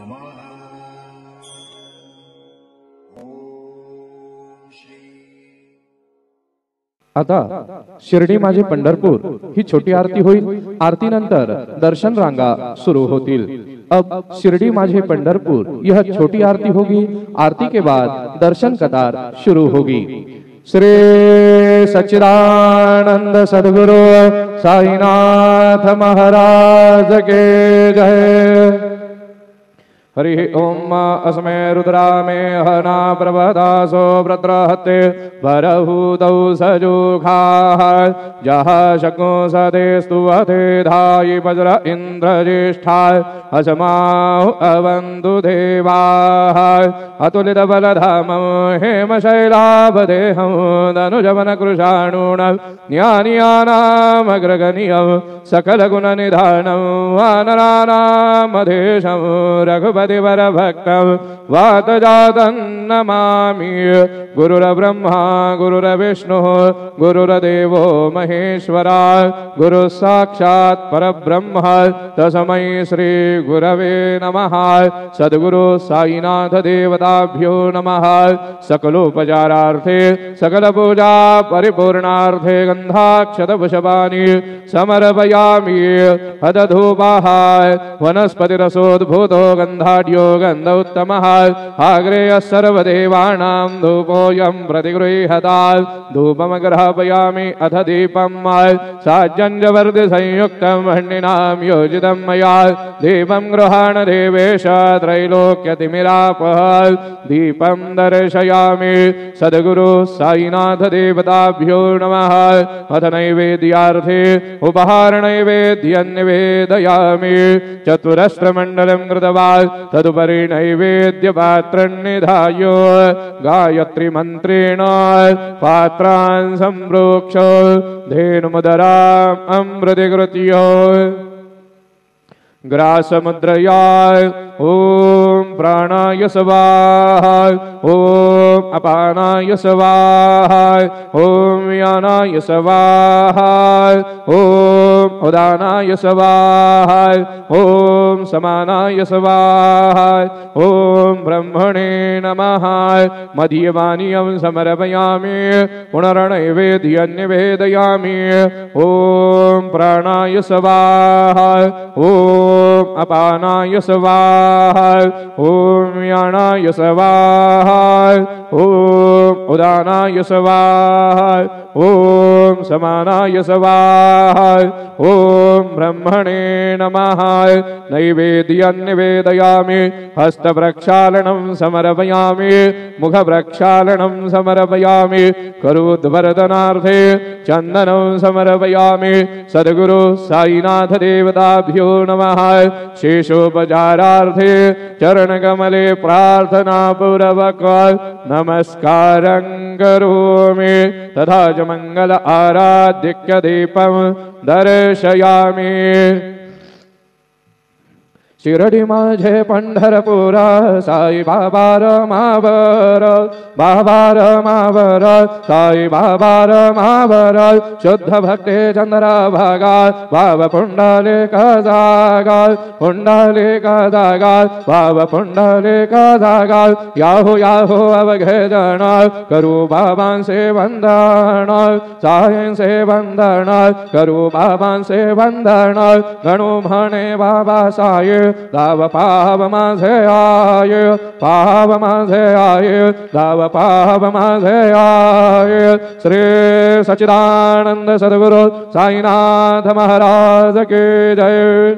नमः। ओम श्री। आता शिर्डी माझे पंढरपूर ही छोटी आरती होईल। आरतीनंतर दर्शन रांगा शुरू होतील। अब शिरडी माझे पंढरपुर यह छोटी आरती होगी। आरती के बाद दर्शन कतार शुरू होगी। श्री सच्चिदानंद सद्गुरु साईनाथ महाराज के जय। हरि ओम अस्मे रुद्रा में हना प्रभदासो व्रत्रहते भरहूतौ सजोखा जह शको सदे स्तुवते धायि वज्र इंद्रज्येष्ठा अस्माहु अवन्तु देवा अतुलित बलधामं हेमशैलाभदेहं धनुजवन कृशाणून् ज्ञानियानामग्रगण्यं सकलगुणनिधानं वानराणामधेशं रघुपतिवर भक्तं वातजातं नमामि। गुरुर्ब्रह्मा गुरुर्विष्णुः गुरुर्देवो महेश्वरा गुरुः साक्षात् परब्रह्म तस्मै श्री गुरवे नमः। सद्गुरु साईनाथ देवताभ्यो नमः। सकलोपचारार्थे सकल पूजा परिपूर्णार्थे गन्धाक्षतपुष्पाणि समर्पयामि। हदधूपाः वनस्पतिरसोद्भूतो गन्धाढ्यो गन्ध उत्तमः आग्रेयः सर्वदेवानां धूपोऽयं प्रतिगृह्यतात्। धूपमग्रापयामि अथ दीपं साज्जन्यवर्धसंयुक्तं हण्डिनां योजितं मया। दीपं गृहाण देवेश त्रैलोक्यतिमिरापः दीपं दर्शयामि। सद्गुरु साईनाथ देवताभ्यो नमः। अथ नैवेद्यार्थे उपहार नैवेद्यं निवेदयामि। चतुरस्रमण्डलं कृत्वा तदुपरि नैवेद्यपात्रं निधाय गायत्री मन्त्रेण पात्रान् सम्प्रोक्ष धेनुमुदराम् अमृतीकृत्य ग्रासमुद्रया ओम प्राणाय स्वाहा ओम अपानाय स्वाहा ओम व्यानाय स्वाहा ओम उदानाय स्वाहा ओम समानाय स्वाहा ओम ब्रह्मणे नमः। मदीयमानीयं समर्पयामि पुनर्नैवेद्यं निवेदयामि। ओम प्राणाय स्वाहा ओम अपानाय स्वाहा ओम व्यानाय स्वाहा ओम उदानाय स्वाहा ओम समानाय स्वाहा ओम ब्रह्मणे नमः। नैवेद्यं निवेदयामि। हस्तप्रक्षालनं समर्पयामि मुखप्रक्षालनं समर्पयामि। करोद्वर्धनार्थे चन्दनं समर्पयामि। सद्गुरु साईनाथ देवताभ्यो नमः। शेषोपचारार्थे चरणकमले प्रार्थनापूर्वक नमस्कारं करोमि। तथा च मंगल आराध्यक्य दीपं दर्शयामि। शिरडी माझे पंढरपूर साई बाबा रमावर बाबा रमावर साई बाबा रमावर शुद्ध भक्ते चंद्र भागा बाब पुंडलिक जागा पुंडलिक जागा बाब पुंडलिक जागा। याहो याहो अवघे जन करू बाबांसे वंदन साईंसे वंदन करू बाबांसे वंदन। गणू म्हणे बाबा साई दाव पाव माझे आये पाव माझे आये दाव पाव माझे आये। श्री सच्चिदानंद सद्गुरु साईनाथ महाराज के जय।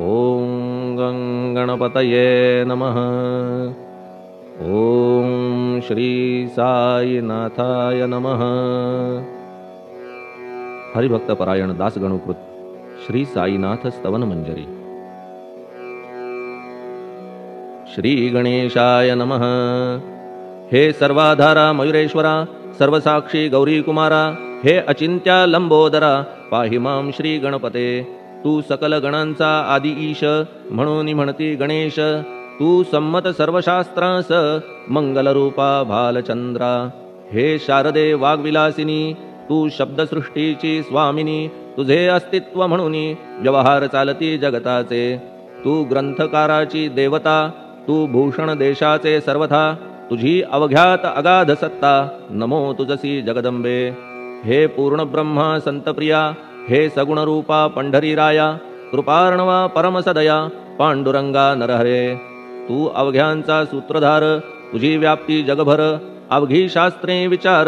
ओम गणपतये नमः। ओम श्री साईनाथाय नमः। हरिभक्त परायण दास गणुकृत श्री साईनाथ स्तवन मंजरी। श्री गणेशाय नमः। हे सर्वाधारा मयुरेश्वरा, सर्वसाक्षी गौरी कुमारा, हे अचिंत्या लंबोदरा, पाहि मां श्री गणपते। तू सकल गणांचा आदि ईश, म्हणून म्हणती गणेश। तू संमत सर्वशास्त्रांस, मंगलरूपा भालचंद्रा। हे शारदे वाग्विलासिनी, तू शब्दसृष्टीची स्वामिनी। तुझे अस्तित्व म्हणून व्यवहार चालती जगताचे। तू ग्रंथकाराची देवता, तू भूषण देशाचे सर्वथा। तुझी अवघ्यात अगाध सत्ता, नमो तुझसी जगदंबे। हे पूर्ण ब्रह्मा संतप्रिया, हे सगुण रूपा पंढरीराया। कृपार्णवा परमसदया, पांडुरंगा नरहरे। तू अवघ्यांचा सूत्रधार, तुझी व्याप्ती जगभर। अवघी शास्त्रे विचार,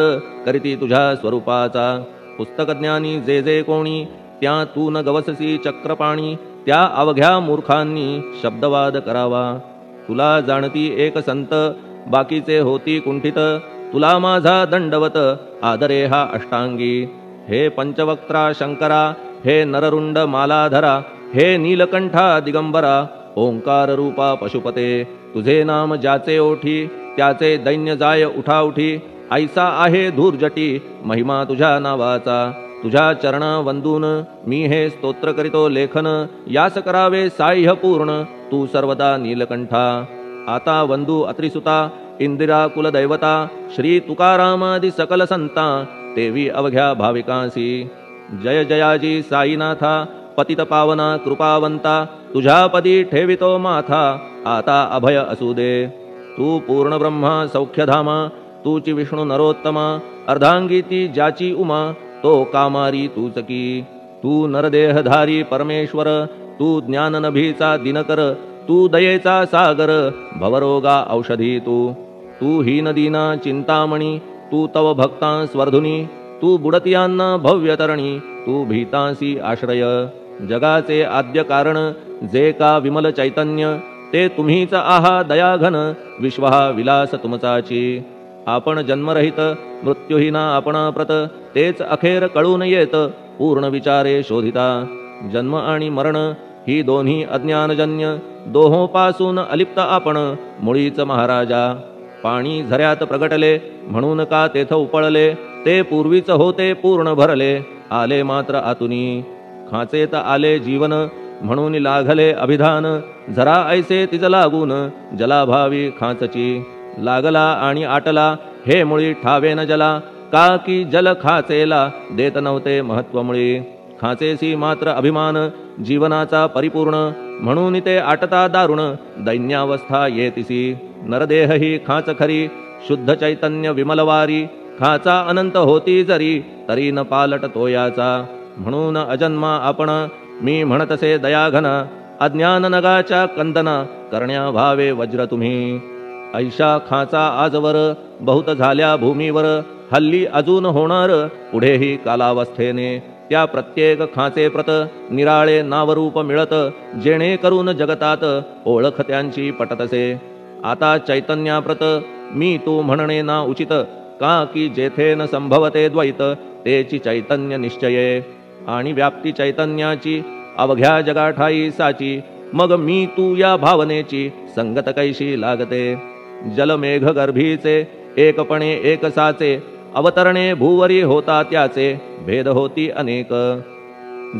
करीती तुझ्या स्वरूपाचा। पुस्तकज्ञानी जे जे कोणी, त्या तू न गवससी चक्रपाणी। त्या अवघ्या मूर्खांनी शब्दवाद करावा। तुला जाणती एक संत, बाकीचे होती कुंठित। तुला माझा दंडवत, आदरे हा अष्टांगी। हे पंचवक्त्रा शंकरा, हे नररुंड मालाधरा। हे नीलकंठा दिगंबरा, ओंकार रूपा पशुपते। तुझे नाम ज्याचे ओठी, त्याचे दैन्य जाय उठाउठी। ऐसा आहे धूर्जटी, महिमा तुझ्या नावाचा। तुझ्या चरण वंदून मी हे स्तोत्र करीतो लेखन। यास करावे साह्य पूर्ण, तू सर्वदा नीलकंठा। आता वंदू अत्रिसुता, इंदिरा कुलदैवता। श्री तुकारामादि सकल संता, तेवी अवघ्या भाविकांसी। जय जयाजी साईनाथा, पतित पावना कृपावंता। तुझ्या पदी ठेवितो माथा, आता अभय असू दे। तू पूर्ण ब्रह्मा सौख्यधामा, तूची विष्णू नरोत्तमा। अर्धांगी ती ज्याची उमा, तो कामारी तूच की। तू नरदेहधारी परमेश्वर, तू ज्ञाननभीचा दिनकर। तू दयेचा सागर, भवरोगा औषधी तू। तू हीन दीना चिंतामणी, तू तव भक्तां स्वर्धुनी। तू बुडतियांना भव्यतरणी, तू भीतांसी आश्रय। जगाचे आद्य कारण, जे का विमल चैतन्य। ते तुम्हीच आहा दयाघन, विश्व हा विलास तुमचाची। आपण जन्मरहित, मृत्यूहीना आपणा प्रत। तेच अखेर कळून येत, पूर्ण विचारे शोधिता। जन्म आणि मरण ही दोन्ही अज्ञानजन्य। दोहोपासून अलिप्त आपण, मुळीच महाराजा। पाणी झऱ्यात प्रगटले, म्हणून का तेथ उपळले। ते पूर्वीच होते पूर्ण भरले, आले मात्र आतुनी। खाचेत आले जीवन, म्हणून लागले अभिधान। झरा ऐसे तिज लागून, जलाभावी खाचची। लागला आणि आटला, हे मुळी ठावे न जला। का की जल खाचेला, देत नव्हते महत्व मुळी। खाचेसी मात्र अभिमान, जीवनाचा परिपूर्ण। म्हणून ते आटता दारुण, दैन्यावस्था येतिसी। नरदेह ही खाच खरी, शुद्ध चैतन्य विमलवारी। खाचा अनंत होती जरी, तरी न पालट तोयाचा। म्हणून अजन्मा आपण, मी म्हणतसे दयाघन। अज्ञान नगाच्या कंदना, करण्या भावे वज्र तुम्ही। ऐशा खाचा आजवर, बहुत झाल्या भूमीवर। हल्ली अजून होणार, पुढेही कालावस्थेने। त्या प्रत्येक खाचे प्रत, निराळे नावरूप मिळत। जेणे करून जगतात, ओळख त्यांची पटतसे। आता चैतन्याप्रत, मी तू म्हणणे ना उचित। का की जेथे न संभवते द्वैत, तेची चैतन्य निश्चये। आणि व्याप्ती चैतन्याची, अवघ्या जगाठाई साची। मग मी तू या भावनेची, संगत कैशी लागते। जलमेघ गर्भीचे, एकपणे एक साचे। अवतरणे भूवरी होता त्याचे, भेद होती अनेक।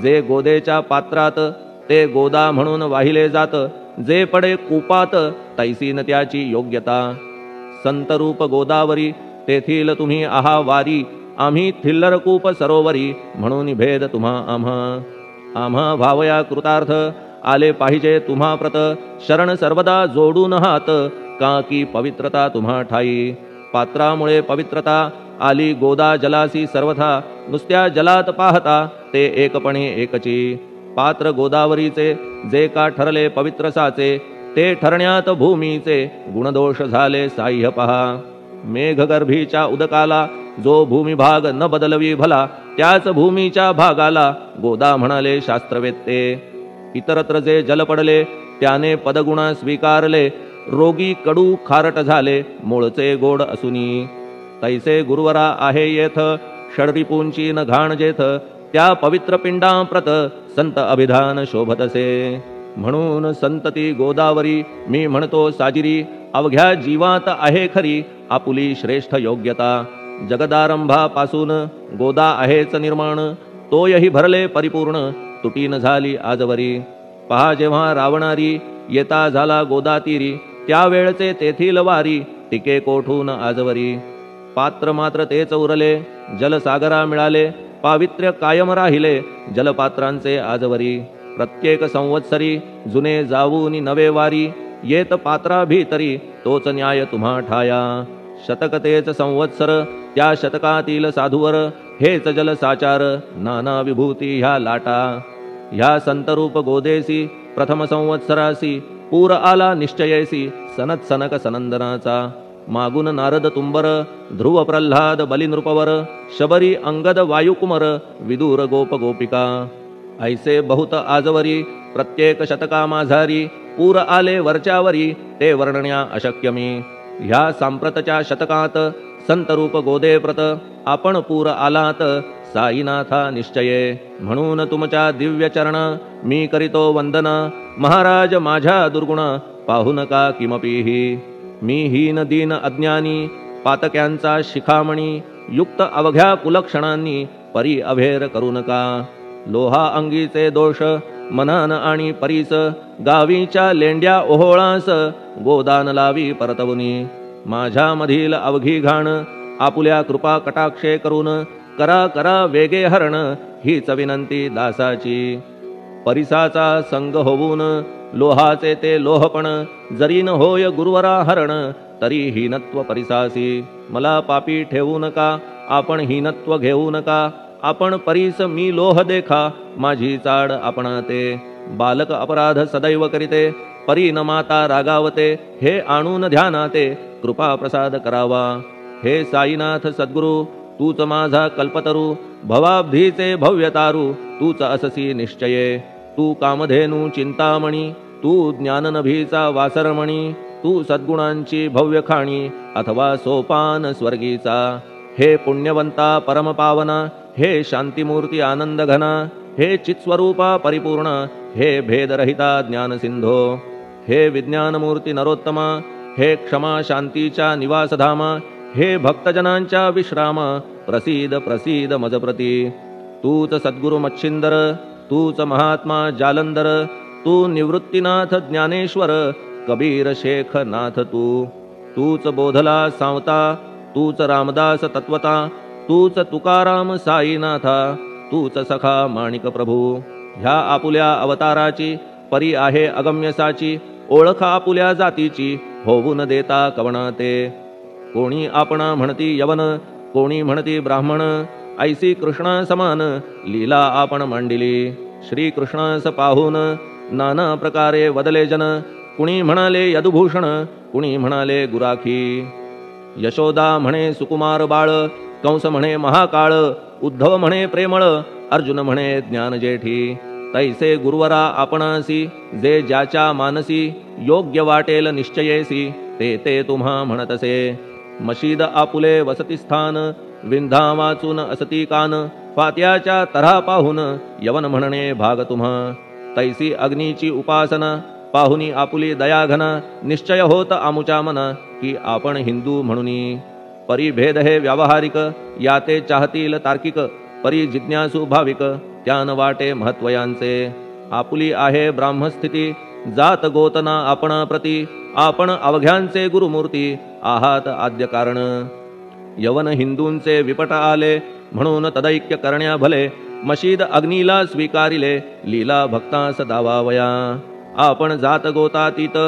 जे गोदेच्या पात्रात, ते गोदा म्हणून वाहिले जात। जे पडे कूपात, तैसीन त्याची योग्यता। संतरूप गोदावरी, तेथील तुम्ही आहा वारी। आम्ही थिल्लर कूप सरोवरी, म्हणून भेद तुम्हा आम्हा। आम्हा भावया कृतार्थ, आले पाहिजे तुम्हा प्रत। शरण सर्वदा जोडून हात, का की पवित्रता तुम्हा ठाई। पात्रामुळे पवित्रता, आली गोदा जलासी सर्वथा। नुसत्या जलात पाहता, ते एकपणे एकची। पात्र गोदावरीचे, जे का ठरले पवित्र साचे। ते ठरण्यात भूमीचे, गुणदोष झाले साह्य पहा। मेघगर्भीच्या उदकाला, जो भूमिभाग न बदलवी भला। त्याच भूमीच्या भागाला, गोदा म्हणाले शास्त्रवेत्ते। इतरत्र जे जल पडले त्याने पदगुणा स्वीकारले, रोगी कडू खारट झाले मूळचे गोड असुनी. तैसे गुरुवरा आहे येथ, षडरिपूंची न घाण जेथ, त्या पवित्र पिंडाप्रत संत अभिधान शोभतसे. म्हणून संतती गोदावरी मी म्हणतो साजिरी, अवघ्या जीवात आहे खरी आपुली श्रेष्ठ योग्यता. जगदारंभापासून गोदा आहेच निर्माण, तोयही भरले परिपूर्ण तुटीन झाली आजवरी. पहा जेव्हा रावणारी येता झाला गोदातीरी, त्यावेळचे तेथील वारी टिके कोठून आजवरी. पात्र मात्र तेच उरले जलसागरा मिळाले, पावित्र्य कायम राहिले जलपात्रांचे आजवरी. प्रत्येक संवत्सरी जुने जाऊन नवे वारी, येत पात्रा भीतरी तोच न्याय तुम्हा ठाया. शतक तेच संवत्सर त्या शतकातील साधूवर, हेच जल साचार नाना विभूती ह्या लाटा. ह्या संतरूप गोदेसी प्रथम संवत्सरासी, पूर आला निश्चयेसी सनत सनक सनंदनाचा. मागून नारद तुंबर, ध्रुव प्रल्हाद बलिनृपवर, शबरी अंगद वायुकुमर, विदूर गोप गोपिका. ऐसे बहुत आजवरी प्रत्येक शतका माझारी, पूर आले वरच्यावरी ते वर्णण्या अशक्य मी. ह्या सांप्रतच्या शतकात संतरूप गोदे प्रत, आपण पूर आलात साईनाथा निश्चये. म्हणून तुमच्या दिव्य चरण मी करीतो वंदना, महाराज माझ्या दुर्गुण पाहू नका किमपीही. मी हीन दीन अज्ञानी पातक्यांचा शिखामणी, युक्त अवघ्या कुलक्षणांनी परी अभेर करू नका. लोहा अंगीचे दोष मनान आणि परीस, गावीच्या लेंड्या ओहोळास गोदान लावी परतवुनी. माझ्या मधील अवघी घाण आपुल्या कृपा कटाक्षे करून, करा करा वेगे हरण हीच विनंती दासाची. परिसाचा संग होऊन लोहाचे ते लोहपण, जरी न होय गुरुवरा हरण तरी हीनत्व परिसासी. मला पापी ठेवू नका आपण हीनत्व घेऊ नका, आपण परीस मी लोह देखा माझी चाड आपणाते. बालक अपराध सदैव करीते परी न माता रागावते, हे आणून ध्यानाते कृपा प्रसाद करावा. हे साईनाथ सद्गुरु तूच माझा कल्पतरू, भवाब्धीचे भव्यतारू तूच अससी निश्चये. तू कामधेनू चिंतामणी, तू ज्ञाननभीचा वासरमणी, तू सद्गुणांची भव्य खाणी अथवा सोपान स्वर्गीचा. हे पुण्यवंता परमपावना, हे शांतिमूर्ती आनंद घना, हे चित्स्वरूपा परिपूर्ण, हे भेदरहिता ज्ञानसिंधो. हे विज्ञानमूर्ती नरोत्तमा, हे क्षमा शांतीच्या निवासधामा, हे भक्तजनांच्या विश्रामा, प्रसीद प्रसीद मजप्रती. तूच सद्गुरु मच्छिंदर, तूच महात्मा जालंधर, तू निवृत्तीनाथ ज्ञानेश्वर, कबीर शेख नाथ तू. तूच बोधला सांवता, तूच रामदास तत्वता, तूच तुकाराम साईनाथा, तूच सखा माणिक प्रभू. ह्या आपुल्या अवताराची परी आहे अगम्यसाची, ओळख आपुल्या जातीची होऊन देता कवणाते. कोणी आपणा म्हणती यवन, कोणी म्हणती ब्राह्मण, ऐसी कृष्णा समान लीला आपण मांडिली. श्री कृष्णास पाहून नाना प्रकारे वदले जन, कुणी म्हणाले यदुभूषण, कुणी म्हणाले गुराखी. यशोदा म्हणे सुकुमार बाळ, कंस म्हणे महाकाळ, उद्धव म्हणे प्रेमळ, अर्जुन म्हणे ज्ञानजेठी. तैसे गुरुवरा आपणासी, जे ज्याच्या मानसी योग्य वाटेल निश्चयेसी, ते ते तुम्हा म्हणतसे. मशीद आपुले वसतिस्थान, विंधा वाचून असती कान, फात्याच्या तऱ्हा पाहून यवन म्हणणे भाग तुम्हा. तैसी अग्नीची उपासना पाहुनी आपुली दयाघना, निश्चय होत आमुच्या मना की आपण हिंदू म्हणूनी. परी भेद हे व्यावहारिक, याते चाहतील तार्किक, परी जिज्ञासू भाविक त्यान वाटे महत्वयांचे. आपुली आहे ब्राह्मस्थिती, जात गोतना आपणा प्रती, आपण अवघ्यांचे गुरुमूर्ती आहात आद्य कारण. यवन हिंदूंचे विपट आले म्हणून तदैक्य करण्या भले, मशीद अग्नीला स्वीकारिले लीला भक्तास दावावया. आपण जात गोतातीत,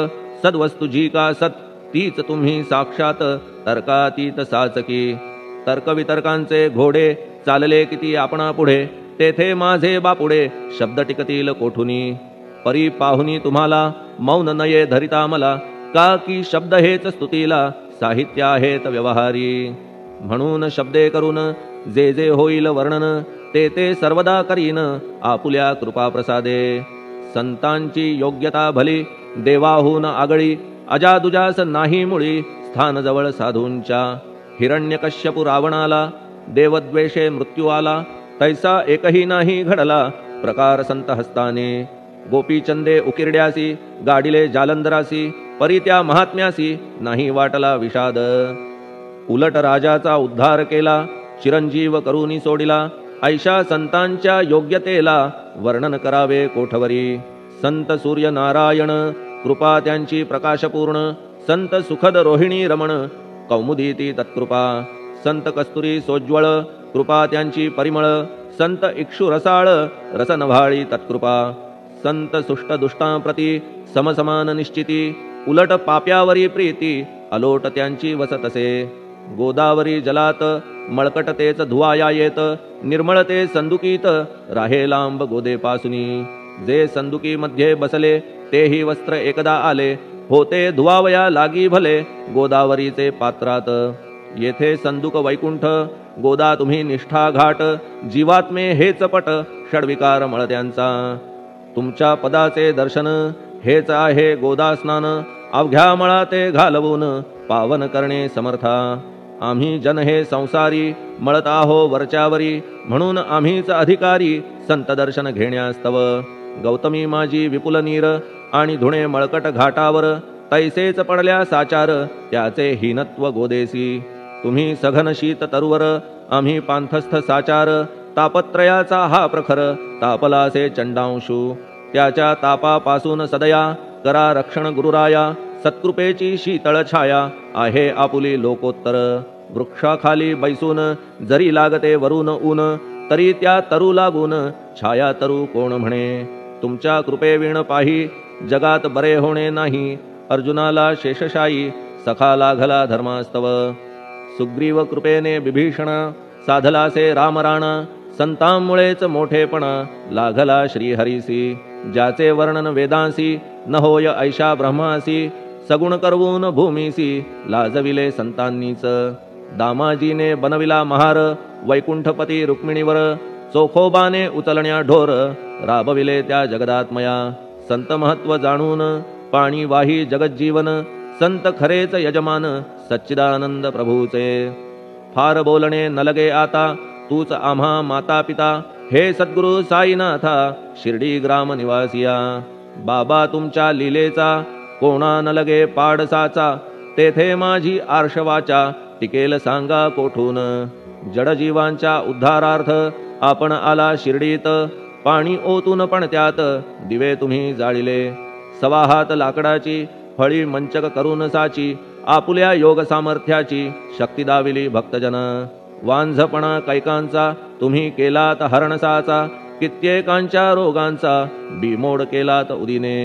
सद्वस्तु जी का सत, तीच तुम्ही साक्षात तर्कातीत साचकी. तर्कवितर्कांचे घोडे चालले किती आपणा पुढे, तेथे माझे बापुडे शब्द टिकतील कोठुनी. परी पाहुनी तुम्हाला मौन नये धरिता मला, का की शब्द हेच स्तुतीला साहित्य आहेत व्यवहारी. म्हणून शब्दे करून जे जे होईल वर्णन, ते ते सर्वदा करीन आपुल्या कृपा प्रसादे. संतांची योग्यता भली देवाहून आगळी अजादुजास नाही मुळी स्थान जवळ साधूंच्या हिरण्यकश्यपू रावणाला देवद्वेषे मृत्यू आला तैसा एकही नाही घडला प्रकार संत हस्ताने गोपीचंदे उकिरड्यासी गाडिले जालंधरासी परी त्या महात्म्यासी नाही वाटला विषाद उलट राजाचा उद्धार केला चिरंजीव करूनी सोडिला ऐशा संतांच्या योग्यतेला वर्णन करावे कोठवरी संत सूर्य नारायण कृपा त्यांची प्रकाशपूर्ण संत सुखद रोहिणी रमण कौमुदीती तत्कृपा संत कस्तुरी सोज्वळ कृपा त्यांची परिमळ संत इक्षु रसाळ रसनभाळी तत्कृपा संत सुष्ट दुष्टांप्रती समसमान निश्चिती उलट पाप्यावरी प्रीती अलोट त्यांची वसतसे गोदावरी जलात मळकट तेच धुवाया येत निर्मळ ते संदुकीत राहे लांब गोदेपासुनी जे संदुकी मध्ये बसले तेही वस्त्र एकदा आले होते धुवावया लागी भले गोदावरीचे पात्रात येथे संदुक वैकुंठ गोदा तुम्ही निष्ठा घाट जीवात्मे हेच पट षडविकार मळत्यांचा तुमच्या पदाचे दर्शन हेच आहे गोदा स्नान अवघ्या मळा ते घालवून पावन करणे समर्था आम्ही जन हे संसारी मळत आहो वरच्यावरी म्हणून आम्हीच अधिकारी संत दर्शन घेण्यास्तव गौतमी माझी विपुल नीर आणि धुणे मळकट घाटावर तैसेच पडल्या साचार त्याचे हीनत्व गोदेसी तुम्ही सघन शीत तरुवर आम्ही पांथस्थ साचार तापत्रयाचा हा प्रखर तापलासे चंडांशू त्याच्या तापापासून सदया करा रक्षण गुरुराया सत्कृपेची शीतळ छाया आहे आपुली लोकोत्तर वृक्षाखाली बैसून जरी लागते वरून ऊन तरी त्या तरू लागून छाया तरू कोण म्हणे तुमच्या कृपेविण पाही जगात बरे होणे नाही अर्जुनाला शेषशायी सखा लागला धर्मास्तव सुग्रीव कृपेने विभीषण साधलासे रामराणा संतांमुळेच मोठेपणा लागला श्रीहरीसी ज्याचे वर्णन वेदांसी न होय ऐशा ब्रह्मासी सगुण करवून भूमीसी लाजविले संतांनीच दामाजीने बनविला महार वैकुंठपती रुक्मिणीवर चोखोबाने उचलण्या ढोर राबविले त्या जगदात्मया संत महत्व जाणून पाणी वाही जगज्जीवन संत खरेच यजमान सच्चिदानंद प्रभूचे फार बोलणे न लगे आता तूच आम्हा माता पिता हे सद्गुरु साईनाथा शिर्डी ग्राम निवासिया बाबा तुमच्या लीलेचा कोणा न लगे पाडसाचा तेथे माझी आर्षवाचा टिकेल सांगा कोठून जडजीवांच्या उद्धारार्थ आपण आला शिर्डीत पाणी ओतून पण त्यात दिवे तुम्ही जाळिले सवा हात लाकडाची फळी मंचक करून साची आपुल्या योग सामर्थ्याची शक्ती दाविली भक्तजन वांझपणा कैकांचा तुम्ही केलात हरणसाचा कित्येकांच्या रोगांचा बिमोड केलात उदिने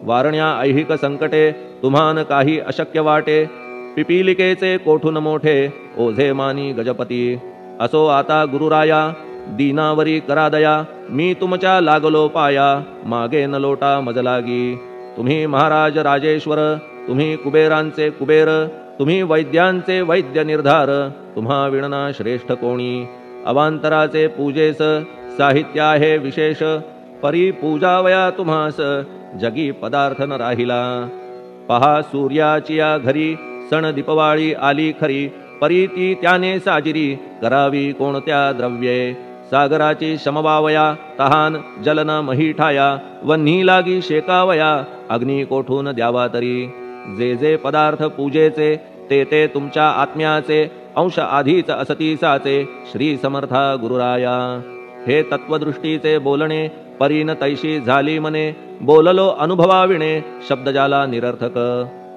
वारण्या ऐहिक संकटे तुम्हान काही अशक्य वाटे पिपीलिकेचे कोठून मोठे ओझे मानी गजपती असो आता गुरुराया दीनावरी करा दया मी तुमच्या लागलो पाया मागे न लोटा मजलागी तुम्ही महाराज राजेश्वर तुम्ही कुबेरांचे कुबेर तुम्ही वैद्यांचे वैद्य निर्धार तुम्हा विणना श्रेष्ठ कोणी अवांतराचे पूजेस साहित्य आहे विशेष परी पूजावया तुम्हास जगी पदार्थ न राहिला पहा सूर्याची या घरी सण दीपवाळी आली खरी परी ती त्याने साजिरी करावी कोणत्या द्रव्ये सागराची शमवावया तहान जलन महीठाया वन्ही लागी शेकावया अग्नी कोठून द्यावा तरी जे जे पदार्थ पूजेचे ते तुमच्या आत्म्याचे अंश आधीच असतीसाचे श्री समर्था गुरुराया हे तत्वदृष्टीचे बोलणे परीन तैशी झाली मने बोललो अनुभवाविणे शब्द जाला निरर्थक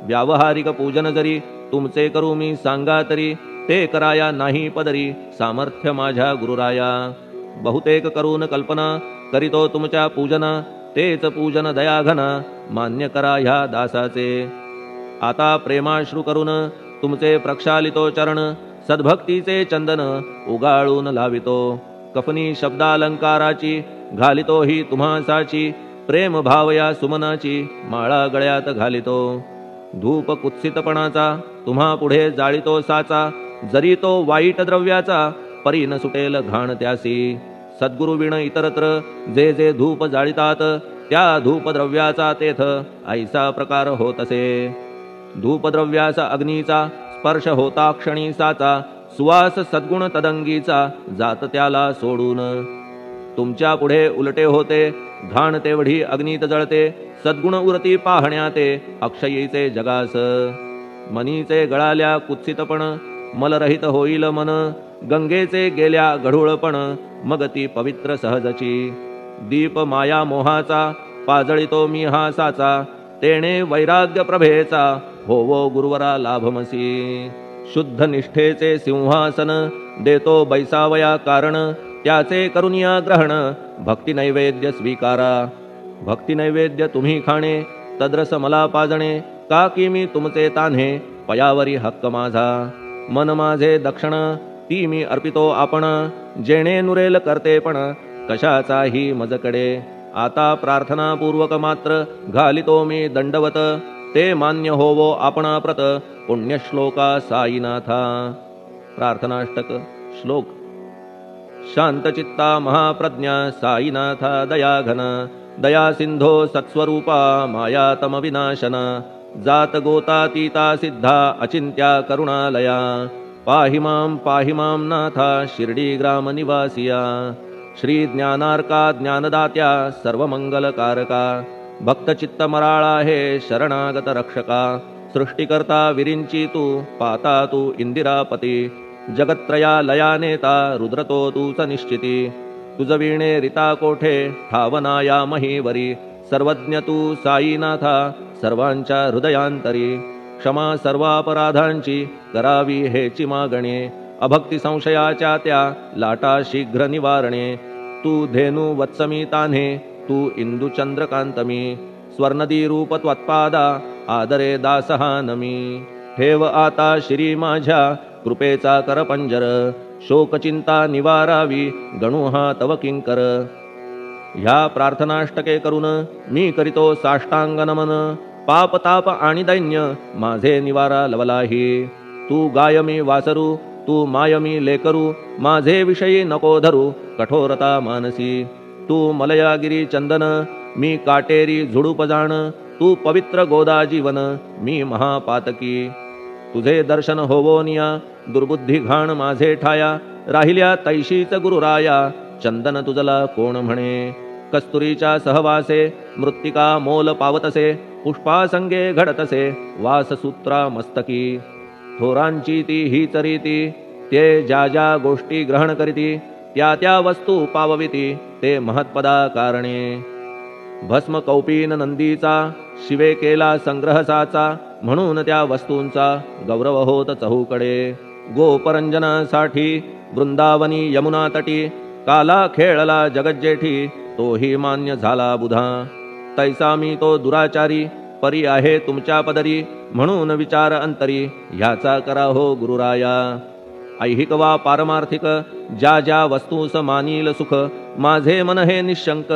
व्यावहारिक पूजन जरी तुमचे करू मी सांगा तरी ते कराया नाही पदरी सामर्थ्य माझ्या गुरुराया बहुतेक करून कल्पना करीतो तुमच्या पूजना तेच पूजन दयाघन मान्य करा ह्या दासाचे आता प्रेमाश्रू करून तुमचे प्रक्षालितो चरण सद्भक्तीचे चंदन उगाळून लावितो कफनी शब्दालंकाराची घालितो ही तुम्हासाची प्रेम भावया सुमनाची माळा गळ्यात घालितो धूप कुत्सितपणाचा तुम्हा पुढे जाळितो साचा जरी तो वाईट द्रव्याचा परी न सुटेल घाण त्यासी सद्गुरु विण इतरत्र जे जे धूप जाळितात त्या धूपद्रव्याचा तेथ ऐसा प्रकार होतसे. धूपद्रव्याचा अग्नीचा स्पर्श होता क्षणी साचा, सुवास सद्गुण तदंगीचा जात त्याला सोडून. तुमच्या पुढे उलटे होते, घाण तेवढी अग्नीत जळते, सद्गुण उरती पाहण्या ते अक्षयीचे जगास. मनीचे गळाल्या कुत्सितपण, मलरहित होईल मन, गंगेचे गेल्या गढूळपण, मग ती पवित्र सहजची. दीप माया मोहाचा पाजळितो मी हा साचा, तेणे वैराग्य प्रभेचा होवो गुरुवरा लाभमसी. शुद्ध निष्ठेचे सिंहासन देतो बैसावया कारण, त्याचे करुनिया ग्रहण भक्ती नैवेद्य स्वीकारा. भक्ती नैवेद्य तुम्ही खाणे, तद्रस मला पाजणे, का की मी तुमचे तान्हे पयावरी हक्क माझा. मन माझे दक्षिण ती मी अर्पितो आपण, जेणे नुरेल करतेपण कशाचाही मजकडे. आता प्रार्थनापूर्वक मात्र घालितो मी दंडवत, ते मान्य होवो आपणा प्रत पुण्यश्लोका साईनाथा. प्रार्थनाष्टक श्लोक. शांतचित्ता महाप्रज्ञा साईनाथा दयाघन, दया सिंधो सत्स्वरूपा मायातम विनाशन, जात गोतातीता सिद्धा अचिंत्या करुणालया. पाहि मां नाथा शिर्डी ग्राम निवासिया. श्री ज्ञानार्का ज्ञानदात्या सर्वमंगलकारका, भक्तचित्त मराळा हे शरणागत रक्षका. सृष्टिकर्ता विरिंची तू, पाता तू इंदिरापती, जगत्त्रया लया नेता रुद्रतो तूच निश्चिती. तुझ वीणे रिता कोठे ठावनाया महीवरी, सर्वज्ञ तू साईनाथा सर्वांच्या हृदयांतरी. क्षमा सर्वापराधांची करावी हेची मागणे, अभक्ती संशयाच्या त्या लाटा शीघ्र निवारणे. तू धेनू वत्समी तान्हे, तू इंदू चंद्रकांतमी, स्वर्णदी रूप त्वत्पादा आदरे दासहा नमी. ठेव आता श्री माझ्या कृपेचा करपंजर, शोकचिंता निवारावी गणू हा तव किंकर. ह्या प्रार्थनाष्टके करून मी करीतो साष्टांग नमन, पाप ताप आणि दैन्य माझे निवारा लवलाही. तू गायमी वासरू, तू मायमी लेकरू, माझे विषयी नको धरू कठोरता मानसी. तू मलयागिरी चंदन, मी काटेरी झुडूप जाण, तू पवित्र गोदा जीवन, मी महापातकी. तुझे दर्शन होवोनिया दुर्बुद्धी घाण माझे ठाया, राहिल्या तैशीच गुरुराया चंदन तुझला कोण म्हणे. कस्तुरीच्या सहवासे मृत्तिका मोल पावतसे, पुष्पासंगे घडतसे वाससूत्रा मस्तकी. थोरांची ती हीच रीती, ते ज्या ज्या गोष्टी ग्रहण करीती, त्या त्या वस्तू पावविती ते महत्पदा कारणे. भस्म कौपीन नंदीचा शिवे केला संग्रह साचा, म्हणून त्या वस्तूंचा गौरव होत चहूकडे. गोपरंजनासाठी वृंदावनी यमुना तटी, काला खेळला जगज्जेठी तोही मान्य झाला बुधा. तैसा मी तो दुराचारी परी आहे तुमच्या पदरी, म्हणून विचार अंतरी ह्याचा करा हो गुरुराया. ऐहिक वा पारमार्थिक ज्या ज्या वस्तूस मानील सुख, माझे मन हे निशंक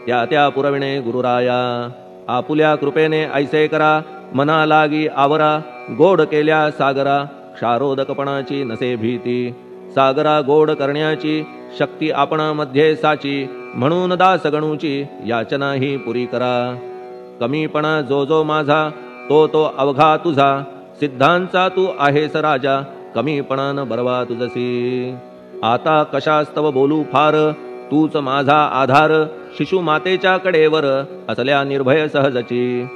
त्या त्या पुरविणे गुरुराया. आपुल्या कृपेने ऐसे करा मना लागी आवरा, गोड केल्या सागरा क्षारोदकपणाची नसे भीती. सागरा गोड करण्याची शक्ती आपण मध्ये साची, म्हणून दास गणूची याचना ही पुरी करा. कमीपणा जो जो माझा तो तो अवघा तुझा, सिद्धांचा तू आहेस राजा कमीपणान बरवा तुझसी. आता कशास्तव बोलू फार, तूच माझा आधार, शिशु मातेच्या कडेवर असल्या निर्भय सहजची.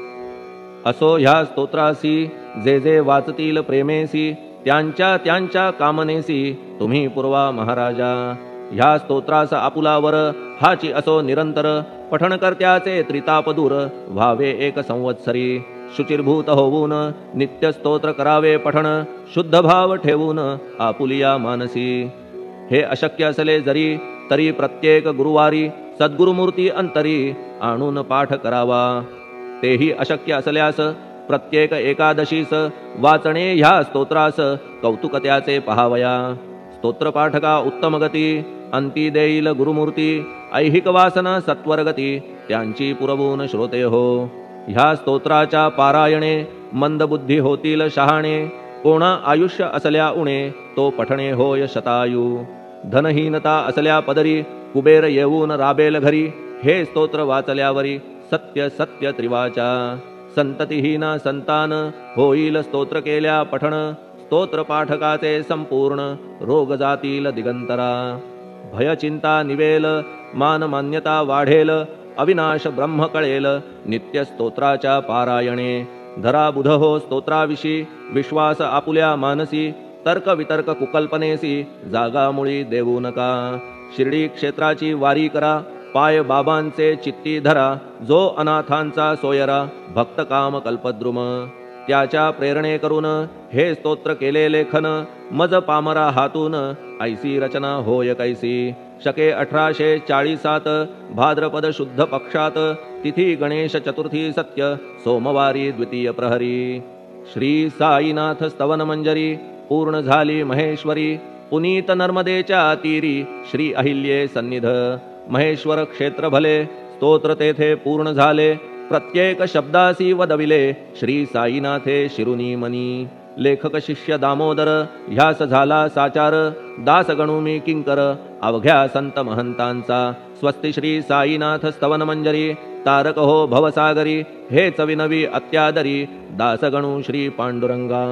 असो ह्या स्तोत्रासी जे जे वाचतील प्रेमेसी, त्यांच्या त्यांच्या कामनेसी तुम्ही पुरवा महाराजा. ह्या स्तोत्रास आपुलावर हाची असो निरंतर, पठणकर्त्याचे त्रिताप दूर व्हावे एक संवत्सरी. शुचिर्भूत होऊन नित्य स्तोत्र करावे पठण, शुद्ध भाव ठेवून आपुलिया मानसी. हे अशक्य असले जरी तरी प्रत्येक गुरुवारी सद्गुरुमूर्ती अंतरी आणून पाठ करावा. तेही अशक्य असल्यास प्रत्येक एकादशीस वाचणे ह्या स्तोत्रास कौतुक त्याचे पहावया. स्तोत्रपाठका उत्तम गती अंती देईल गुरुमूर्ती, ऐहिक वासना सत्वरगती त्यांची पुरवून श्रोते हो. ह्या स्तोत्राच्या पारायणे मंदबुद्धी होतील शहाणे, कोणा आयुष्य असल्या उणे तो पठणे होय शतायू. धनहीनता असल्या पदरी कुबेर येऊन राबेल घरी, हे स्तोत्र वाचल्यावरी सत्य सत्य त्रिवाचा संततिहीना संतान होईल स्तोत्र केल्या पठण स्तोत्र पाठकाचे संपूर्ण रोग जातील दिगंतरा भय चिंता निवेल मान मान्यता वाढेल अविनाश ब्रह्म कळेल नित्य स्तोत्राच्या पारायणे धरा बुध हो स्तोत्राविषयी विश्वास आपुल्या मानसी तर्क वितर्क कुकल्पनेसी जागा मुळी देऊ नका शिर्डी क्षेत्राची वारी करा पाय बाबांचे चित्ती धरा जो अनाथांचा सोयरा भक्त काम कल्पद्रुम त्याच्या प्रेरणे करून हे स्तोत्र केले लेखन मज पामरा हातून ऐसी रचना होय कैसी शके 1840 भाद्रपद शुद्ध पक्षात तिथी गणेश चतुर्थी सत्य सोमवारी द्वितीय प्रहरी श्री साईनाथ स्तवन मंजरी पूर्ण झाली महेश्वरी पुनीत नर्मदेच्या तीरी श्री अहिल्ये सन्निध महेश्वर क्षेत्र भले स्तोत्र तेथे पूर्ण झाले प्रत्येक शब्दासी वदविले श्री साईनाथे शिरुनी मनी लेखक शिष्य दामोदर ह्यास झाला साचार दास गणू मी किंकर अवघ्या संत महंतांचा स्वस्ति श्री साईनाथ स्तवन मंजरी तारक हो भवसागरी हेच विनवी अत्यादरी दासगणू श्री पांडुरंगा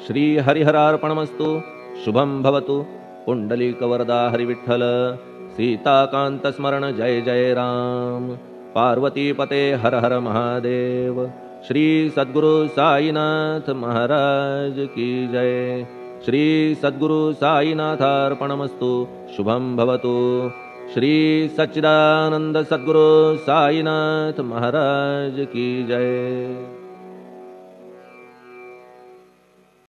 श्री हरिहरार्पणमस्तु शुभम भवतु पुंडलिक वरदा हरिविठ्ठल सीताकांत स्मरण जय जय राम पार्वती पते हर हर महादेव श्री सद्गुरु साईनाथ महाराज की जय श्री सद्गुरु साईनाथार्पणमस्तु शुभम भवतु श्री सच्चिदानंद सद्गुरु साईनाथ महाराज की जय।